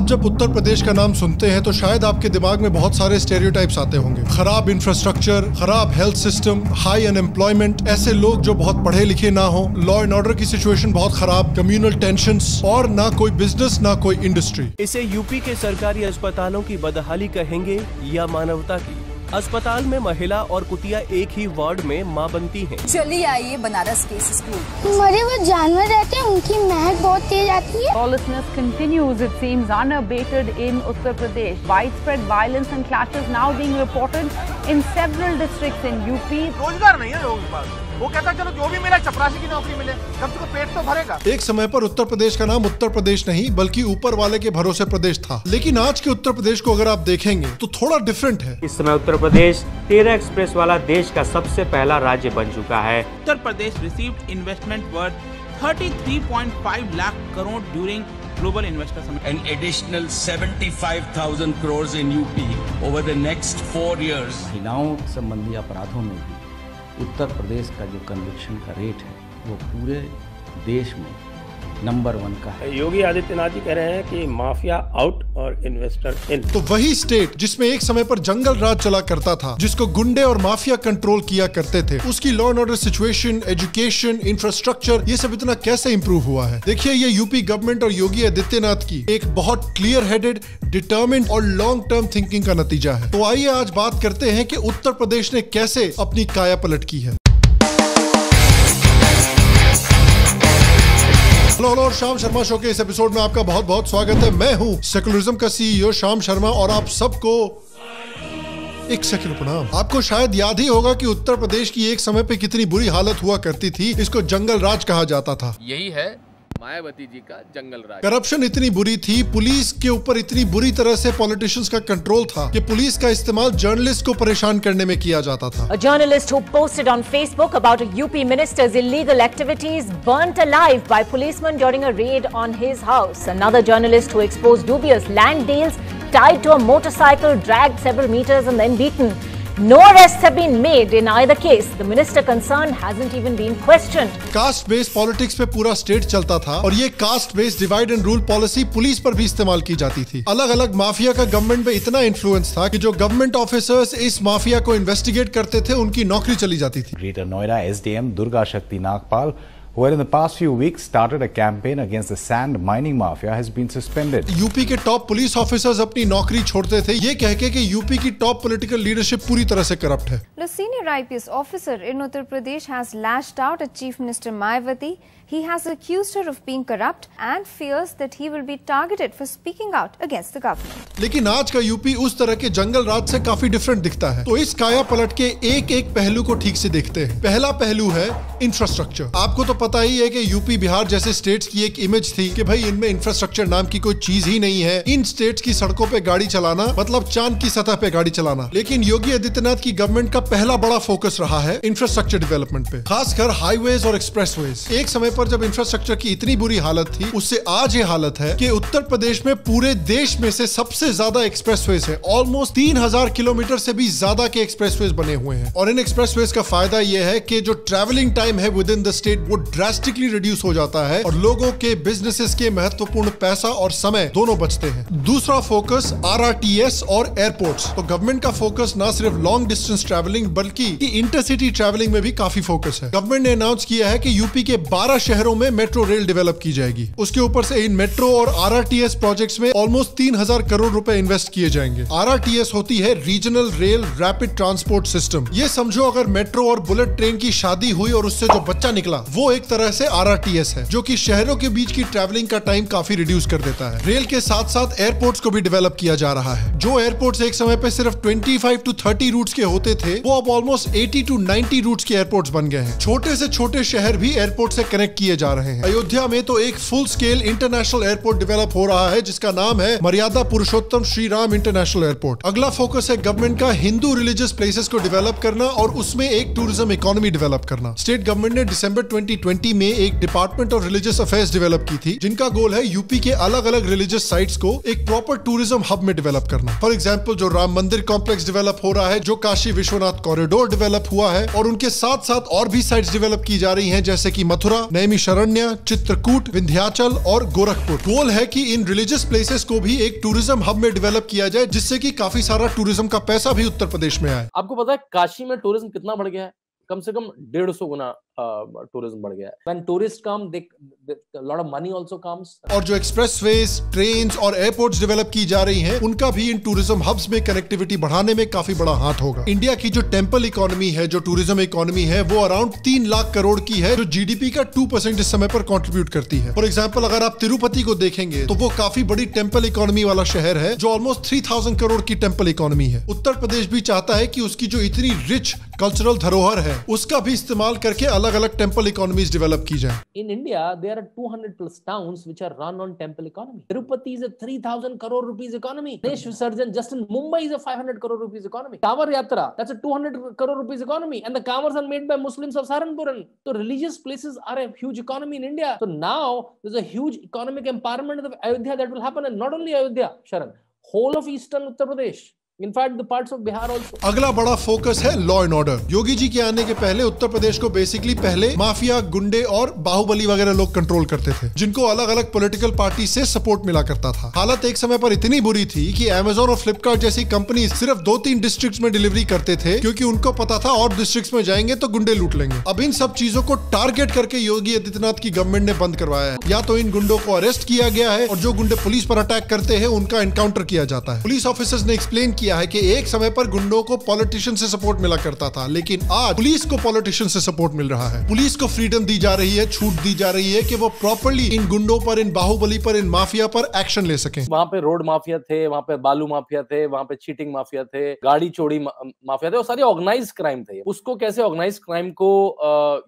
आप जब उत्तर प्रदेश का नाम सुनते हैं तो शायद आपके दिमाग में बहुत सारे स्टेरियोटाइप्स आते होंगे। खराब इंफ्रास्ट्रक्चर, खराब हेल्थ सिस्टम, हाई अनएम्प्लॉयमेंट, ऐसे लोग जो बहुत पढ़े लिखे ना हो, लॉ एंड ऑर्डर की सिचुएशन बहुत खराब, कम्युनल टेंशंस और ना कोई बिजनेस ना कोई इंडस्ट्री। इसे यूपी के सरकारी अस्पतालों की बदहाली कहेंगे या मानवता की? अस्पताल में महिला और कुतिया एक ही वार्ड में मां बनती हैं। चलिए आइए बनारस केस स्कूल। मरे हुए जानवर रहते हैं, उनकी महक बहुत तेज आती है। Lawlessness continues, it seems, unabated in Uttar Pradesh. Widespread violence and clashes now being reported in several districts in UP. रोजगार नहीं है लोगों के पास। वो कहता है चलो जो भी मिले चपरासी की नौकरी मिले, कम से कम पेट तो भरेगा। एक समय पर उत्तर प्रदेश का नाम उत्तर प्रदेश नहीं बल्कि ऊपर वाले के भरोसे प्रदेश था, लेकिन आज के उत्तर प्रदेश को अगर आप देखेंगे तो थोड़ा डिफरेंट है। इस समय उत्तर प्रदेश 13 एक्सप्रेस वाला देश का सबसे पहला राज्य बन चुका है। Uttar Pradesh received investment worth 33.5 lakh crore during global investor summit. An additional 75,000 crores in UP over the next 4 years. महिलाओं संबंधी अपराधों में भी उत्तर प्रदेश का जो कन्विक्शन का रेट है वो पूरे देश में नंबर 1 का है। योगी आदित्यनाथ जी कह रहे हैं कि माफिया आउट और इन्वेस्टर इन। तो वही स्टेट जिसमें एक समय पर जंगल राज चला करता था, जिसको गुंडे और माफिया कंट्रोल किया करते थे, उसकी law and order situation, education, infrastructure, ये सब इतना कैसे इंप्रूव हुआ है। देखिए, ये यूपी गवर्नमेंट और योगी आदित्यनाथ की एक बहुत क्लियर हेडेड, डिटर्मिन्ड और लॉन्ग टर्म थिंकिंग का नतीजा है। तो आइए आज बात करते हैं कि उत्तर प्रदेश ने कैसे अपनी काया पलट की है। हेलो और श्याम शर्मा शो के इस एपिसोड में आपका बहुत बहुत स्वागत है। मैं हूं सेकुलरिज्म का सीईओ श्याम शर्मा और आप सबको एक सेकंड प्रणाम। आपको शायद याद ही होगा कि उत्तर प्रदेश की एक समय पे कितनी बुरी हालत हुआ करती थी। इसको जंगल राज कहा जाता था। यही है मायावती जी का जंगल राज। करप्शन इतनी बुरी थी, पुलिस के ऊपर इतनी बुरी तरह से पॉलिटिशियंस का कंट्रोल था कि पुलिस का इस्तेमाल जर्नलिस्ट को परेशान करने में किया जाता था। A journalist who posted on Facebook about a UP minister's illegal activities burnt alive by policemen during a raid on his house. Another journalist who exposed dubious land deals tied to a motorcycle dragged several meters and then beaten. No arrests have been made in either case. The minister concerned hasn't even been questioned. Caste based politics पे पूरा state चलता था और ये caste based divide and rule policy police पर भी इस्तेमाल की जाती थी। अलग अलग माफिया का गवर्नमेंट पे इतना इन्फ्लुएंस था कि जो गवर्नमेंट ऑफिसर्स इस माफिया को इन्वेस्टिगेट करते थे, उनकी नौकरी चली जाती थी। Greater Noida SDM Durga Shakti Nagpal, who in the past few weeks started a campaign against the sand mining mafia, has been suspended. UP के टॉप पुलिस ऑफिसर्स अपनी नौकरी छोड़ते थे ये कह के कि यूपी की टॉप पॉलिटिकल लीडरशिप पूरी तरह से करप्ट है। The senior IPS officer in Uttar Pradesh has lashed out at Chief Minister Mayawati. He has accused her of being corrupt and fears that he will be targeted for speaking out against the government. लेकिन आज का UP उस तरह के जंगल राज से काफी different दिखता है। तो इस काया पलट के एक एक पहलू को ठीक से देखते हैं। पहला पहलू है इंफ्रास्ट्रक्चर। आपको तो पता ही है कि यूपी बिहार जैसे स्टेट्स की एक इमेज थी कि भाई इनमें इंफ्रास्ट्रक्चर नाम की कोई चीज ही नहीं है। इन स्टेट्स की सड़कों पे गाड़ी चलाना मतलब चांद की सतह पे गाड़ी चलाना। लेकिन योगी आदित्यनाथ की गवर्नमेंट का पहला बड़ा फोकस रहा है इंफ्रास्ट्रक्चर डेवलपमेंट पे, खासकर हाईवेज और एक्सप्रेसवेज। एक समय पर जब इंफ्रास्ट्रक्चर की इतनी बुरी हालत थी, उससे आज ये हालत है कि उत्तर प्रदेश में पूरे देश में से सबसे ज्यादा एक्सप्रेसवेज है। ऑलमोस्ट 3000 किलोमीटर से भी ज्यादा के एक्सप्रेसवेज बने हुए हैं। और इन एक्सप्रेसवेज का फायदा ये है कि जो ट्रैवलिंग टाइम है विद इन द स्टेट वो ड्रास्टिकली रिड्यूस हो जाता है और लोगों के बिजनेसेस के महत्वपूर्ण पैसा और समय दोनों बचते हैं। दूसरा फोकस RRTS और एयरपोर्ट्स। तो गवर्नमेंट का फोकस ना सिर्फ लॉन्ग डिस्टेंस ट्रैवलिंग बल्कि इंटरसिटी ट्रैवलिंग में भी काफी फोकस है। गवर्नमेंट ने अनाउंस किया है कि यूपी के 12 शहरों में मेट्रो रेल डेवलप की जाएगी। उसके ऊपर से इन मेट्रो और RRTS प्रोजेक्ट्स में ऑलमोस्ट 3000 करोड़ रुपए इन्वेस्ट किए जाएंगे। RRTS होती है regional rail rapid transport system. ये समझो अगर मेट्रो और बुलेट ट्रेन की शादी हुई और उससे जो बच्चा निकला वो एक तरह से RRTS है, जो कि शहरों के बीच की ट्रैवलिंग का टाइम काफी रिड्यूस कर देता है। रेल के साथ साथ एयरपोर्ट्स को भी डेवलप किया जा रहा है। जो एयरपोर्ट्स एक समय पे सिर्फ 25 to 30 रूट्स के होते थे, वो अब ऑलमोस्ट 80 to 90 रूट्स के एयरपोर्ट्स बन गए हैं। छोटे से छोटे शहर भी एयरपोर्ट से कनेक्ट किए जा रहे हैं। अयोध्या में तो एक full scale international airport develop हो रहा है जिसका नाम है मर्यादा पुरुषोत्तम श्री राम इंटरनेशनल एयरपोर्ट। अगला फोकस है गवर्नमेंट का हिंदू रिलीजियस प्लेसेस को डेवलप करना और उसमें एक टूरिज्म इकोनॉमी डेवलप करना। स्टेट गवर्नमेंट ने दिसंबर 2020 में एक department of religious affairs develop की थी, जिनका गोल है यूपी के अलग अलग रिलीजियस साइट्स को एक प्रॉपर टूरिज्म हब में डेवलप करना। फॉर एग्जाम्पल जो राम मंदिर कॉम्प्लेक्स डेवलप हो रहा है, जो काशी विश्वनाथ कॉरिडोर डेवलप हुआ है और उनके साथ साथ और भी साइट्स डेवलप की जा रही हैं, जैसे कि मथुरा, नैमिषारण्य, चित्रकूट, विंध्याचल और गोरखपुर। गोल है कि इन रिलीजियस प्लेसेस को भी एक टूरिज्म हब में डेवलप किया जाए, जिससे कि काफी सारा टूरिज्म का पैसा भी उत्तर प्रदेश में आए। आपको पता है काशी में टूरिज्म कितना बढ़ गया है? कम से कम 150 गुना टूरिज्म बढ़ गया है। When tourists come, a lot of money also comes. और जो एक्सप्रेसवेज, ट्रेन्स और एयरपोर्ट्स डेवलप की जा रही हैं, उनका भी इन टूरिज्म हब्स में कनेक्टिविटी बढ़ाने में काफी बड़ा हाथ होगा। इंडिया की जो टेम्पल इकोनॉमी है, जो टूरिज्म इकोनॉमी है, वो अराउंड 3 लाख करोड़ की है, जो जीडीपी का 2% इस समय पर कंट्रीब्यूट करती है। फॉर एग्जाम्पल, अगर आप तिरुपति को देखेंगे तो वो काफी बड़ी टेम्पल इकोनॉमी वाला शहर है, जो ऑलमोस्ट 3000 करोड़ की टेम्पल इकोनॉमी है। उत्तर प्रदेश भी चाहता है कि उसकी जो इतनी रिच कल्चरल धरोहर है, उसका भी इस्तेमाल करके अलग अलग टेम्पल इकोनॉमीज डेवलप की जाए। In India, there are 200 plus towns which are run on temple economy. Tirupati is a 3000 crore rupees economy. Ganesh Visarjan just in Mumbai is a 500 crore rupees economy. Kawar Yatra, that's a 200 crore rupees economy, and the Kawars are made by Muslims of Saharanpur. So religious places are a huge economy in India. So now there's a huge economic empowerment of Ayodhya that will happen, and not only Ayodhya, Sharan, whole of eastern Uttar Pradesh. In fact, the parts of Bihar also. अगला बड़ा focus है law and order. Yogi ji के आने के पहले उत्तर प्रदेश को basically पहले mafia, गुंडे और बाहुबली वगैरह लोग कंट्रोल करते थे, जिनको अलग अलग पॉलिटिकल पार्टी से सपोर्ट मिला करता था। हालत एक समय पर इतनी बुरी थी कि Amazon और Flipkart जैसी कंपनी सिर्फ 2-3 डिस्ट्रिक्ट्स में डिलीवरी करते थे, क्योंकि उनको पता था और डिस्ट्रिक्ट्स में जाएंगे तो गुंडे लूट लेंगे। अब इन सब चीजों को टारगेट करके योगी आदित्यनाथ की गवर्नमेंट ने बंद करवाया है। या तो इन गुंडों को अरेस्ट किया गया है, और जो गुंडे पुलिस पर अटैक करते हैं उनका एनकाउंटर किया जाता है। पुलिस ऑफिसर्स ने एक्सप्लेन किया है कि एक समय पर गुंडों को पॉलिटिशियन से सपोर्ट मिला करता था, लेकिन आज पुलिस को पॉलिटिशियन से सपोर्ट मिल रहा है। पुलिस को फ्रीडम दी जा रही है, छूट दी जा रही है कि वो प्रॉपर्ली इन गुंडों पर, इन बाहुबली पर, इन माफिया पर एक्शन ले सकें। वहाँ पे रोड माफिया थे, वहाँ पे बालू माफिया थे, वहाँ पे चीटिंग माफिया थे, गाड़ी चोरी माफिया थे, और सारी ऑर्गेनाइज क्राइम थे। उसको कैसे ऑर्गेनाइज क्राइम को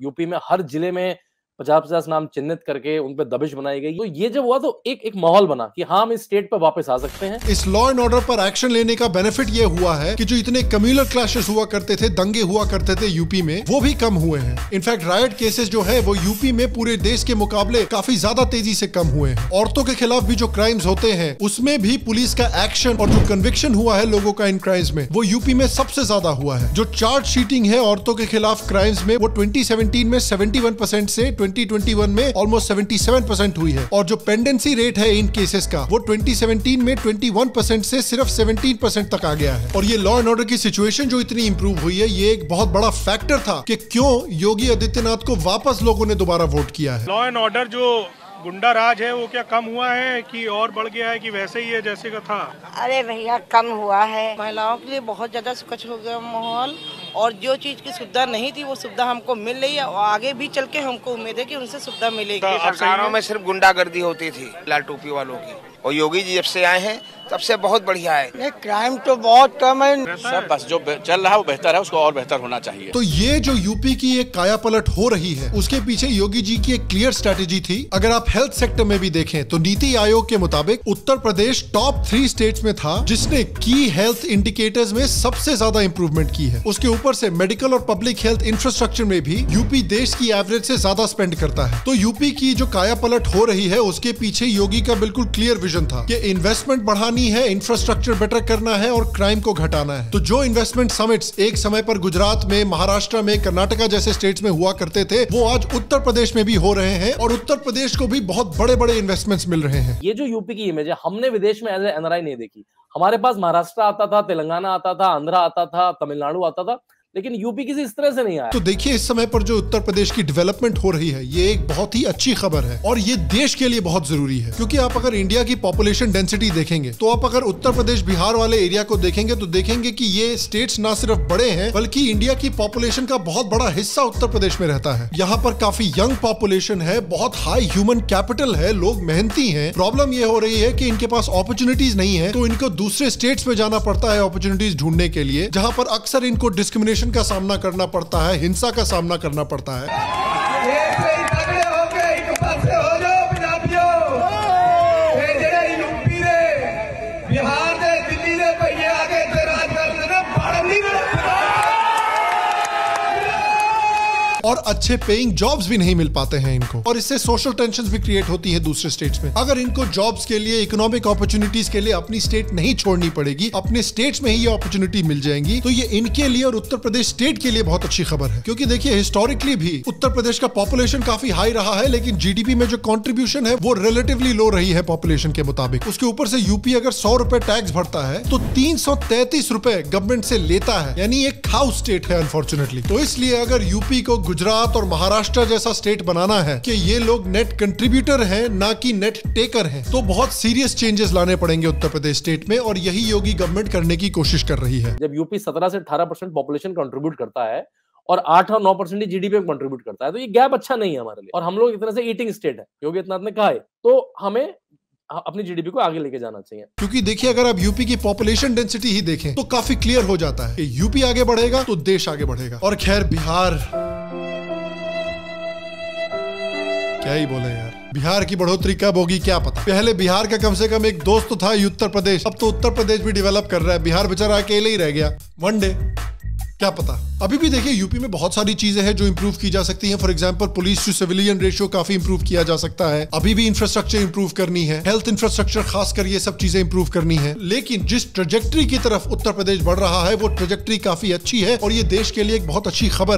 यूपी में हर जिले में 50-50 नाम चिन्हित करके उन पे दबिश बनाई गई। तो ये जब हुआ तो एक माहौल बना कि हाँ, हम इस स्टेट पर वापस आ सकते हैं। इस लॉ एंड ऑर्डर पर एक्शन लेने का बेनिफिट ये हुआ है कि जो इतने कम्युनल क्लैशेस हुआ करते थे, दंगे हुआ करते थे यूपी में, वो भी कम हुए हैं। इनफैक्ट रायट केसेस जो है वो यूपी में पूरे देश के मुकाबले काफी ज्यादा तेजी से कम हुए हैं। औरतों के खिलाफ भी जो क्राइम्स होते हैं, उसमें भी पुलिस का एक्शन और जो कन्विक्शन हुआ है लोगों का इन क्राइम्स में, वो यूपी में सबसे ज्यादा हुआ है। जो चार्ज शीटिंग है औरतों के खिलाफ क्राइम्स में, वो 2017 में 71% से 2021 में ऑलमोस्ट 77% हुई है, और जो पेंडेंसी रेट है इन केसेस का, वो 2017 में 21% से सिर्फ 17% तक आ गया है। और ये लॉ एंड ऑर्डर की सिचुएशन जो इतनी इंप्रूव हुई है, ये एक बहुत बड़ा फैक्टर था कि क्यों योगी आदित्यनाथ को वापस लोगों ने दोबारा वोट किया है। लॉ एंड ऑर्डर जो गुंडा राज है वो क्या कम हुआ है कि और बढ़ गया है कि वैसे ही है जैसे का था? अरे भैया, कम हुआ है। महिलाओं के लिए बहुत ज्यादा सुखद हो गया माहौल, और जो चीज की सुविधा नहीं थी वो सुविधा हमको मिल रही है, और आगे भी चल के हमको उम्मीद है कि उनसे सुविधा मिलेगी। सरकारों में सिर्फ गुंडागर्दी होती थी लाल टोपी वालों की, और योगी जी जब से आए हैं तब से बहुत बढ़िया है। नहीं, क्राइम तो बहुत कम है। सब बस जो चल रहा है वो बेहतर है, उसको और बेहतर होना चाहिए। तो ये जो यूपी की एक काया पलट हो रही है, उसके पीछे योगी जी की एक क्लियर स्ट्रेटेजी थी। अगर आप हेल्थ सेक्टर में भी देखें तो नीति आयोग के मुताबिक उत्तर प्रदेश टॉप 3 स्टेट्स में था जिसने की हेल्थ इंडिकेटर्स में सबसे ज्यादा इंप्रूवमेंट की है। उसके ऊपर से मेडिकल और पब्लिक हेल्थ इंफ्रास्ट्रक्चर में भी यूपी देश की एवरेज से ज्यादा स्पेंड करता है। तो यूपी की जो काया पलट हो रही है, उसके पीछे योगी का बिल्कुल क्लियर विजन था कि इन्वेस्टमेंट बढ़ानी है, इंफ्रास्ट्रक्चर बेटर करना है और क्राइम को घटाना है। तो जो इन्वेस्टमेंट समिट्स एक समय पर गुजरात में, महाराष्ट्र में, कर्नाटका जैसे स्टेट्स में हुआ करते थे, वो आज उत्तर प्रदेश में भी हो रहे हैं, और उत्तर प्रदेश को भी बहुत बड़े बड़े इन्वेस्टमेंट्स मिल रहे हैं। ये जो यूपी की इमेज है, हमने विदेश में एज एनआरआई नहीं देखी। हमारे पास महाराष्ट्र आता था, तेलंगाना आता था, आंध्रा आता था, तमिलनाडु आता था, लेकिन यूपी किसी इस तरह से नहीं आया। तो देखिए, इस समय पर जो उत्तर प्रदेश की डेवलपमेंट हो रही है, ये एक बहुत ही अच्छी खबर है, और ये देश के लिए बहुत जरूरी है। क्योंकि आप अगर इंडिया की पॉपुलेशन डेंसिटी देखेंगे, तो आप अगर उत्तर प्रदेश, बिहार वाले एरिया को देखेंगे, तो देखेंगे कि ये स्टेट्स ना सिर्फ बड़े हैं, बल्कि इंडिया की पॉपुलेशन का बहुत बड़ा हिस्सा उत्तर प्रदेश में रहता है। यहाँ पर काफी यंग पॉपुलेशन है, बहुत हाई ह्यूमन कैपिटल है, लोग मेहनती हैं। प्रॉब्लम ये हो रही है कि इनके पास अपॉर्चुनिटीज नहीं है, तो इनको दूसरे स्टेट्स में जाना पड़ता है अपॉर्चुनिटीज ढूंढने के लिए, जहाँ पर अक्सर इनको डिस्क्रिमिनेशन का सामना करना पड़ता है, हिंसा का सामना करना पड़ता है। और अच्छे पेइंग जॉब्स भी नहीं मिल पाते हैं इनको, और इससे सोशल टेंशन भी क्रिएट होती है दूसरे स्टेट्स में। अगर इनको जॉब्स के लिए, इकोनॉमिक अपॉर्चुनिटीज के लिए अपनी स्टेट नहीं छोड़नी पड़ेगी, अपने स्टेट्स में ही ये अपॉर्चुनिटी मिल जाएंगी, तो ये इनके लिए और उत्तर प्रदेश स्टेट के लिए बहुत अच्छी खबर है। क्योंकि देखिए हिस्टोरिकली भी उत्तर प्रदेश का पॉपुलेशन काफी हाई रहा है, लेकिन जीडीपी में जो कंट्रीब्यूशन है वो रिलेटिवली लो रही है पॉपुलेशन के मुताबिक। उसके ऊपर से यूपी अगर 100 रुपए टैक्स भरता है तो 333 रुपए गवर्नमेंट से लेता है, यानी एक खाऊ स्टेट है अनफॉर्चुनेटली। तो इसलिए अगर यूपी को गुजरात और महाराष्ट्र जैसा स्टेट बनाना है कि ये लोग नेट कंट्रीब्यूटर हैं ना कि नेट टेकर हैं, तो बहुत सीरियस चेंजेस लाने पड़ेंगे उत्तर प्रदेश स्टेट में, और यही योगी गवर्नमेंट करने की कोशिश कर रही है। जब यूपी 17 से 18% पॉपुलेशन कंट्रीब्यूट करता है और 8 और 9% ही जीडीपी में कंट्रीब्यूट करता है, तो ये गैप अच्छा नहीं है हमारे लिए। और हम लोग एक तरह से ईटिंग स्टेट है, योगी आदित्यनाथ ने कहा है, तो हमें अपनी जीडीपी को आगे लेके जाना चाहिए। क्योंकि देखिए अगर आप यूपी की पॉपुलेशन डेंसिटी ही देखें तो काफी क्लियर हो जाता है कि यूपी आगे बढ़ेगा तो देश आगे बढ़ेगा। और खैर बिहार, क्या ही बोले यार, बिहार की बढ़ोतरी कब होगी क्या पता। पहले बिहार का कम से कम एक दोस्त तो था उत्तर प्रदेश, अब तो उत्तर प्रदेश भी डेवलप कर रहा है, बिहार बेचारा अकेले ही रह गया। वन डे क्या पता। अभी भी देखिए यूपी में बहुत सारी चीजें हैं जो इंप्रूव की जा सकती हैं। For example police to civilian ratio काफी इंप्रूव किया जा सकता है। अभी भी इंफ्रास्ट्रक्चर इंप्रूव करनी है, हेल्थ इंफ्रास्ट्रक्चर खासकर ये सब चीजें इंप्रूव करनी है। लेकिन जिस ट्रेजेक्ट्री की तरफ उत्तर प्रदेश बढ़ रहा है वो ट्रेजेक्ट्री काफी अच्छी है, और ये देश के लिए एक बहुत अच्छी खबर